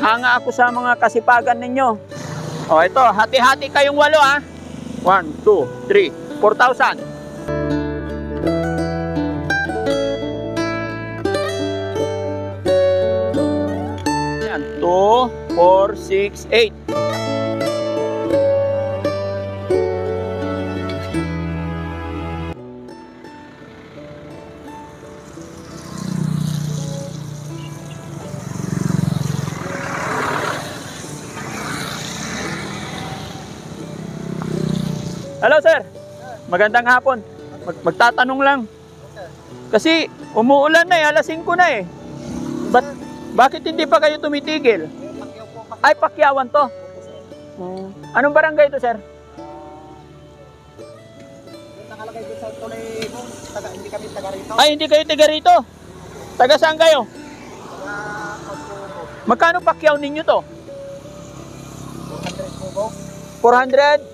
hanga ako sa mga kasipagan ninyo. O ito, hati-hati kayong 8 ha. 1, 2, 3, 4,000. Yan, 2, 4, 6, 8. Hello sir, magandang hapon. Magtatanong lang. Kasi umuulan na alas 5 na eh. Bakit hindi pa kayo tumitigil? Ay, Pakyawan to. Anong barangay to sir? Nakalagay dito sa tulay mo, hindi kami taga rito. Ay, hindi kayo taga rito. Taga saan kayo? Magkano Pakyaw ninyo to? 400 po. 400? 400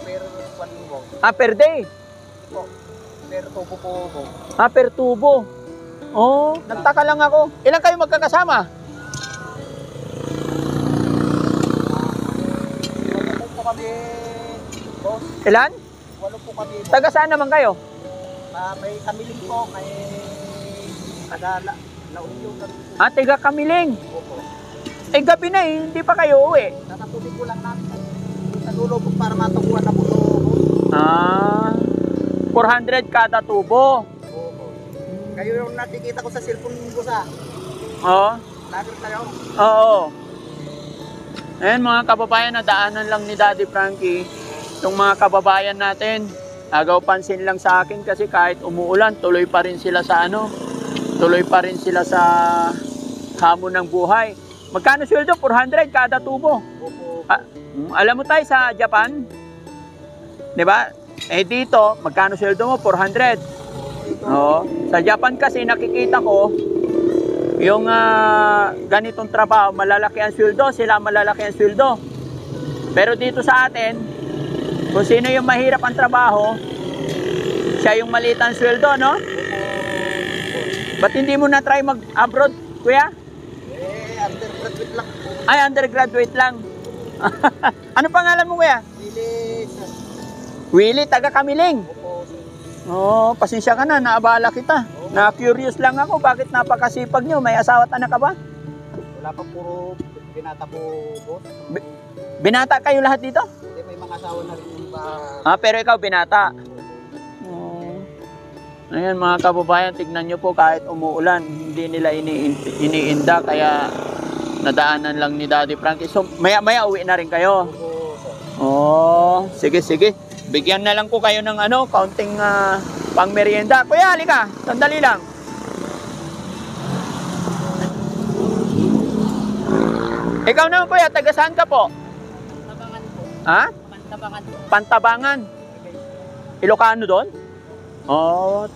per 1 libo. Per day? Po. Per tubo po. Per tubo. Oh, nagtaka lang ako. Ilan kayo magkakasama? Walo po kami, boss. Ilan? Walo po kami, boss. Taga saan naman kayo? May kamiling po, may kadala. Naunyo kami. Taga Kamiling. Opo. Gabi na eh, hindi pa kayo uwi. Nakatubig ko lang namin. Sa dulo po para matubuan na po. 400 kada tubo. Opo. Kayo yung nakikita ko sa cellphone ko sa. Oo. Lager kayo. Oo. Ayan mga kababayan, nadaanan lang ni Daddy Frankie itong mga kababayan natin. Agaw pansin lang sa akin kasi kahit umuulan, tuloy pa rin sila sa tuloy pa rin sila sa hamon ng buhay. Magkano sweldo? 400 kada tubo. Opo. Alam mo tayo sa Japan, 'di ba? Dito, magkano sweldo mo? 400. Oo. Sa Japan kasi nakikita ko yung ganitong trabaho, malalaki ang sweldo, sila malalaki ang sweldo. Pero dito sa atin, kung sino yung mahirap ang trabaho, siya yung maliit ang sweldo, no? Ba't hindi mo na try mag-abroad, kuya? Undergraduate lang. Ay, undergraduate lang. Ano pangalan mo, kuya? Willie, sir. Willie, taga Kamiling. Opo, sir. Pasensya ka na, naabala kita. Na-curious lang ako, bakit napakasipag nyo? May asawa at anak ka ba? Wala pa, puro binata po, boss. Binata kayo lahat dito? Hindi, may mga asawa na rin yung ba. Pero ikaw binata. Ayan mga kababayan, tignan nyo po kahit umuulan, hindi nila iniinda, kaya nadaanan lang ni Daddy Frankie. So maya uwi na rin kayo. Opo, sir. Sige, sige. Bigyan na lang ko kayo ng kaunting pang merienda. Kuya, halika. Sandali lang. Ikaw naman kuya, taga saan ka po? Pantabangan po. Ha? Pantabangan po. Pantabangan. Ilocano doon?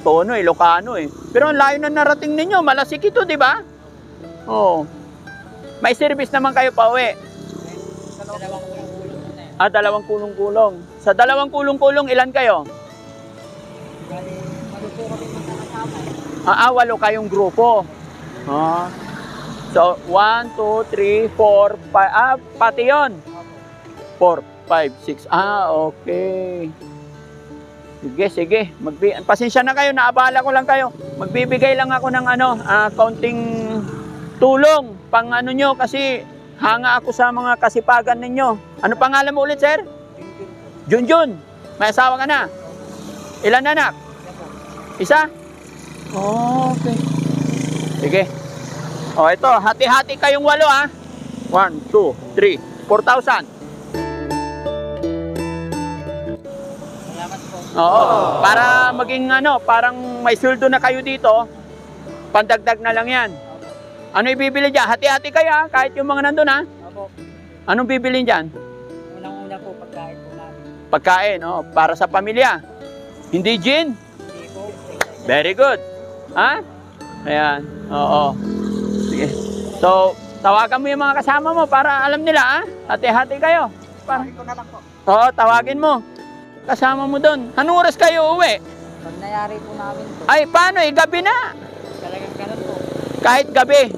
Tono, Ilocano eh. Pero ang layo na narating ninyo, Malasik ito, di ba? May service naman kayo pa uwi. Dalawang kulong-kulong. Sa dalawang kulong-kulong, ilan kayo? Walo kayong grupo. So, 1, 2, 3, 4, 5. Pati yun. 4, 5, 6. Okay. Sige, sige. Pasensya na kayo, naabala ko lang kayo. Magbibigay lang ako ng kaunting tulong pang nyo kasi hanga ako sa mga kasipagan ninyo. Ano pangalan mo ulit, sir? Junjun. May asawa ka na? Ilan anak? Isa? Okay. Sige. Ito, hati-hati kayong 8 ha. 1, 2, 3, 4,000. Para maging parang may sweldo na kayo dito, pandagdag na lang yan. Ano ibibili dyan? Hati-hati kayo ha, kahit yung mga nandun ha. Anong bibili dyan? Unang-una po, pagkain po namin. Pagkain, para sa pamilya. Hindi gin? Hindi po. Very good. Ha? Ayan, oo. Sige. So, tawagan mo yung mga kasama mo para alam nila ha. Hati-hati kayo. Tawagin ko na lang po. Tawagin mo. Kasama mo doon. Anong oras kayo uwi? Pag nayari po namin po. Ay, paano eh? Gabi na. Talagang ganun po. Kahit gabi.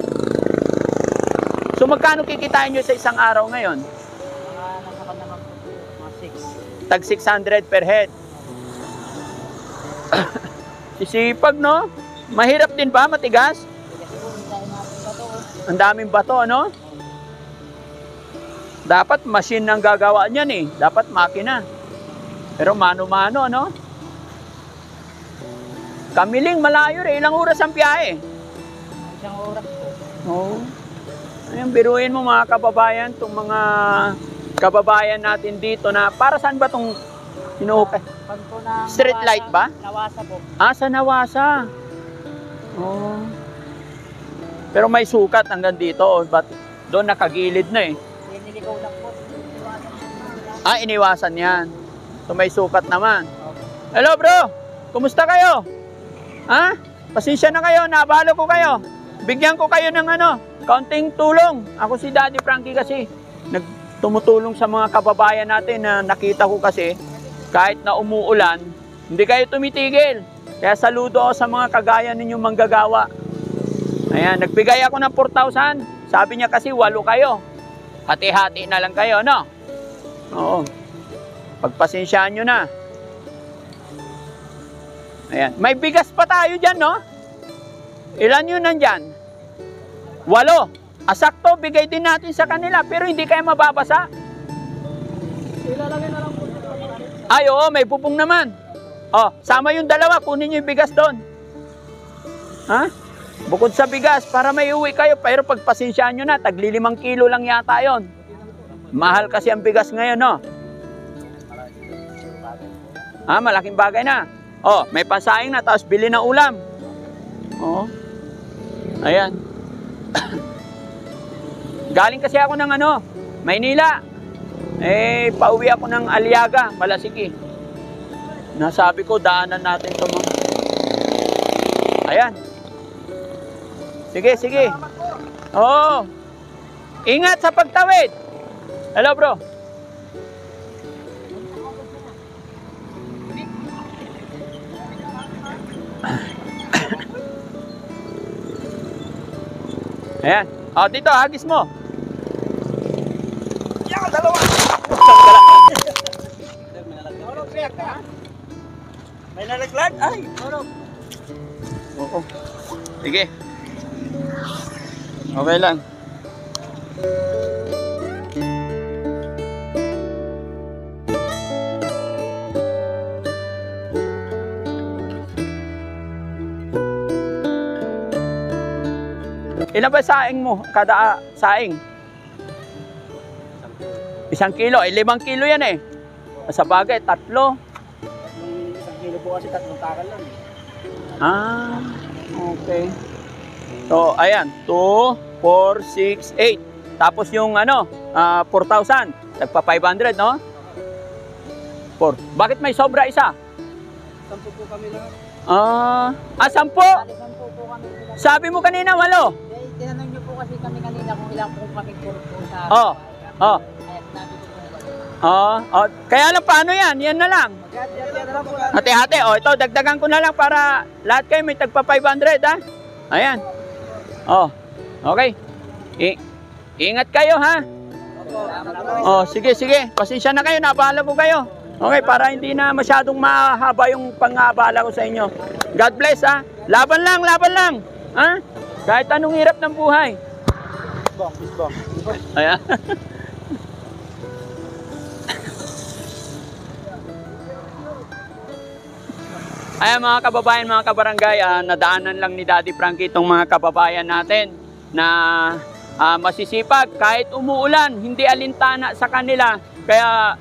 So magkano kikitain nyo sa isang araw ngayon? Nasa ka naman po, mga 6. Tag 600 per head. Sisipag, no? Mahirap din ba? Matigas? Kasi po, tayo natin ba to? Ang daming bato, ano? Dapat machine ang gagawa niyan eh. Dapat makina. Pero mano-mano, ano? Kamiling, malayo rin. Ilang oras ang biyahe? Isang oras po. Oo. Ayun, biruin mo mga kababayan, itong mga kababayan natin dito na para saan ba itong sinuhukay? Panto ng Street light ba? Nawasa po. Ah, sa Nawasa. Oo. Pero may sukat hanggang dito. But doon nakagilid na eh. Niligaw lang po. Ah, iniwasan yan. So may sukat naman. Hello bro! Kumusta kayo? Ha? Pasensya na kayo, nabalo ko kayo. Bigyan ko kayo ng kaunting tulong. Ako si Daddy Frankie kasi tumutulong sa mga kababayan natin na nakita ko kasi kahit na umuulan, hindi kayo tumitigil. Kaya saludo ako sa mga kagaya ninyong manggagawa. Ayan, nagbigay ako ng 4,000. Sabi niya kasi 8 kayo. Hati-hati na lang kayo, no? Oo. Pagpasensyaan nyo na. Ayan. May bigas pa tayo dyan, no? Ilan yun nandyan? 8. Asakto, bigay din natin sa kanila. Pero hindi kayo mababasa. Ilalagay na lang po. Ay, oo, may bubong naman. Oh, sama yung 2, kunin nyo yung bigas doon. Ha? Bukod sa bigas, para may uwi kayo. Pero pagpasensyaan nyo na, tagli 5 kilo lang yata yon. Mahal kasi ang bigas ngayon, no? Ah, malaking bagay na. Oh, may pasaing na, tapos bili ng ulam. Oh. Ayan. Galing kasi ako ng Maynila. Pauwi ako ng Aliaga, Malasiki. Nasabi ko, daanan natin ito mga. Ayan. Sige, sige. Oo. Ingat sa pagtawid. Hello, bro. Ayan. O, dito, hagis mo. Yan, 2. May nalaglag? Ay, orok. Oo. Sige. Okay lang. Ilan ba saing mo? Kada saing? 1 kilo. 5 kilo yan eh. Sa bagay, 3. 1 kilo po kasi 3 takal lang. Ah, okay. So, ayan. 2, 4, 6, 8. Tapos yung 4,000. Nagpa 500, no? 4. Bakit may sobra isa? 10 po kami lahat. 10? 10 po kami. Sabi mo kanina, 8. Tinanong niyo po kasi kami kanina kung ilang po kami po sa Oh. Oh. Kaya sinabi ko po. Kaya lang paano yan? Yan na lang. Mag-hati-hati. Hati-hati. Ito, dagdagan ko na lang para lahat kayo may tagpa 500, ha? Ayan. Okay. Ingat kayo, ha? Sige, sige. Pasensya na kayo. Nabahala ko kayo. Okay, para hindi na masyadong mahaba yung pang-aabala ko sa inyo. God bless, ha? Laban lang, laban lang. Ha? Kahit anong hirap ng buhay. Bisbong. Ayan. Ayan mga kababayan, mga kabarangay, nadaanan lang ni Daddy Frankie itong mga kababayan natin na masisipag kahit umuulan, hindi alintana sa kanila. Kaya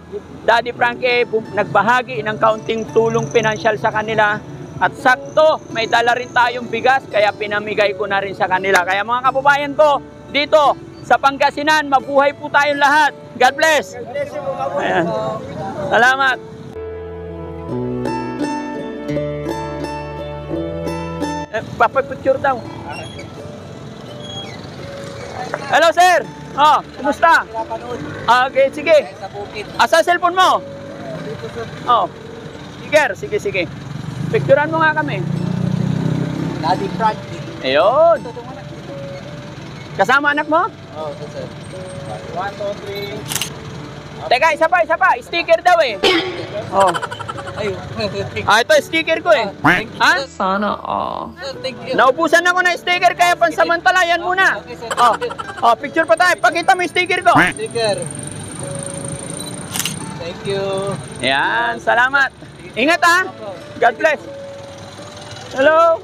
Daddy Frankie nagbahagi ng kaunting tulong pinansyal sa kanila. At sakto, may dala rin tayong bigas, kaya pinamigay ko na rin sa kanila. Kaya mga kababayan ko, dito sa Pangasinan, mabuhay po tayong lahat. God bless! Ayan. Salamat! Papapicture daw. Hello sir! Kumusta? Okay, sige. Sa bukid. Asa cellphone mo? Dito sir. Sige, sige. Picturean mo nga kami. Daddy Frankie. Ayun. Kasama anak mo? Oh, sir. 1, 2, 3. Teka, isa pa. Sticker daw eh. Oh. Ayun. Ito, sticker ko eh. Ha? Sana all. Thank you. Naubusan ako ng sticker, kaya pansamantala, yan muna. Okay, sir. Oh, picture pa tayo. Pakita mo yung sticker ko. Sticker. Thank you. Yan, salamat. Ingat ha. God bless. Hello.